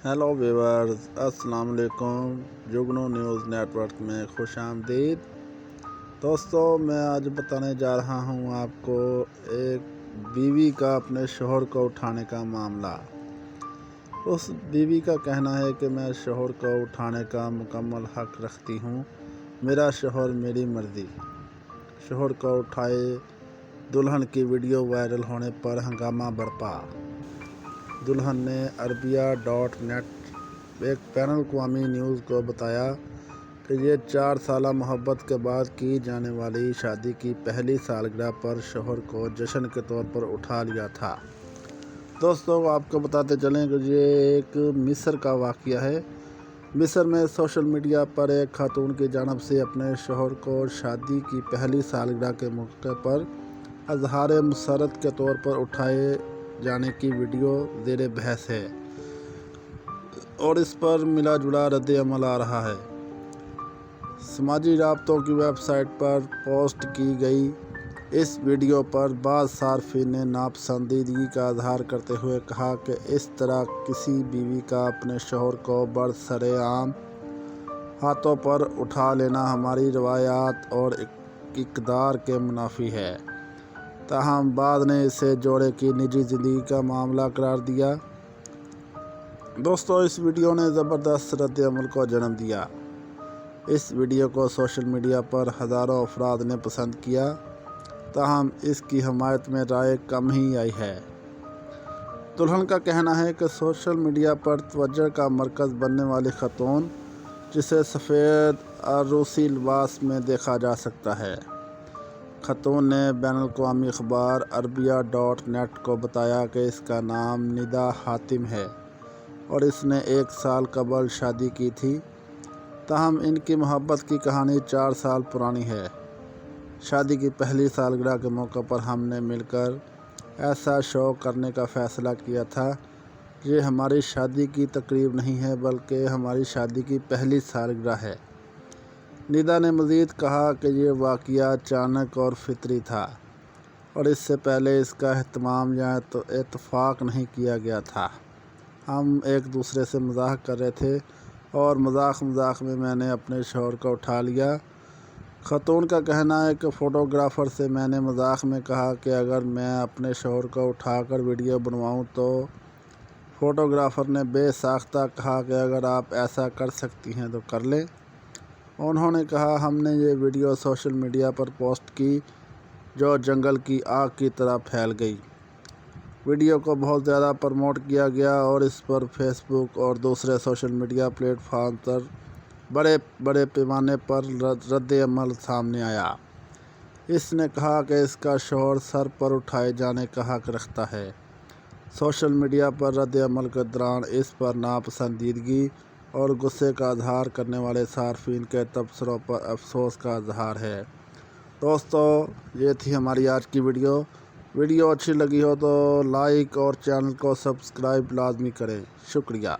Hello viewers, अस्सलाम वालेकुम। जुगनू news network में खुश आमदीद। दोस्तों, मैं आज बताने जा रहा हूं आपको एक बीवी का अपने शोहर को उठाने का मामला। उस बीवी का कहना है कि मैं शोहर को उठाने का मुकम्मल हक रखती हूं, मेरा शोहर मेरी मर्ज़ी। शोहर को उठाए दुल्हन की वीडियो वायरल होने पर हंगामा बरपा। दुल्हन ने Arabia.net एक बैनुल अक़वामी न्यूज़ को बताया कि ये 4 साल मोहब्बत के बाद की जाने वाली शादी की पहली सालगिरह पर शोहर को जश्न के तौर पर उठा लिया था। दोस्तों, आपको बताते चलें कि ये एक मिस्र का वाक़या है। मिस्र में सोशल मीडिया पर एक खातून की जानिब से अपने शोहर को शादी की पहली सालगिरह के मौके पर इज़हार मसर्रत के तौर पर उठाए जाने की वीडियो ज़ेर बहस है और इस पर मिला जुला रद्द अमल आ रहा है। समाजी राब्तों की वेबसाइट पर पोस्ट की गई इस वीडियो पर बाज़ सार्फिन ने नापसंदीदगी का इज़हार करते हुए कहा कि इस तरह किसी बीवी का अपने शोहर को बरसरेआम हाथों पर उठा लेना हमारी रवायात और इक़दार के मुनाफी है। ताहम बाद ने इसे जोड़े की निजी ज़िंदगी का मामला करार दिया। दोस्तों, इस वीडियो ने ज़बरदस्त रद्द अमल को जन्म दिया। इस वीडियो को सोशल मीडिया पर हज़ारों अफराद ने पसंद किया, ताहम इसकी हमायत में राय कम ही आई है। दुल्हन का कहना है कि सोशल मीडिया पर तवज्जो का मरकज़ बनने वाली खातून, जिसे सफ़ेद और रूसी लिबास में देखा जा सकता है। खातून ने बैनुल अक़वामी अखबार Arabia.net को बताया कि इसका नाम निदा हातिम है और इसने 1 साल कबल शादी की थी। ताहम इनकी मोहब्बत की कहानी 4 साल पुरानी है। शादी की पहली सालगिरह के मौके पर हमने मिलकर ऐसा शो करने का फ़ैसला किया था। ये हमारी शादी की तकरीब नहीं है, बल्कि हमारी शादी की पहली सालगिरह है। निदा ने मज़ीद कहा कि ये वाक़या अचानक और फितरी था और इससे पहले इसका एहतमाम या तो इत्तफ़ाक़ नहीं किया गया था। हम एक दूसरे से मज़ाक कर रहे थे और मज़ाक में मैंने अपने शोहर को उठा लिया। खातून का कहना है कि फ़ोटोग्राफ़र से मैंने मज़ाक में कहा कि अगर मैं अपने शोहर को उठाकर वीडियो बनवाऊं, तो फ़ोटोग्राफ़र ने बेसाख्ता कहा कि अगर आप ऐसा कर सकती हैं तो कर लें। उन्होंने कहा, हमने ये वीडियो सोशल मीडिया पर पोस्ट की जो जंगल की आग की तरह फैल गई। वीडियो को बहुत ज़्यादा प्रमोट किया गया और इस पर फेसबुक और दूसरे सोशल मीडिया प्लेटफॉर्म पर बड़े पैमाने पर रद्द अमल सामने आया। इसने कहा कि इसका शोहर सर पर उठाए जाने का हक रखता है। सोशल मीडिया पर रद्द अमल के दौरान इस पर नापसंदीदगी और गुस्से का इज़हार करने वाले सार्फिन के तबसरों पर अफसोस का इज़हार है। दोस्तों, ये थी हमारी आज की वीडियो अच्छी लगी हो तो लाइक और चैनल को सब्सक्राइब लाजमी करें। शुक्रिया।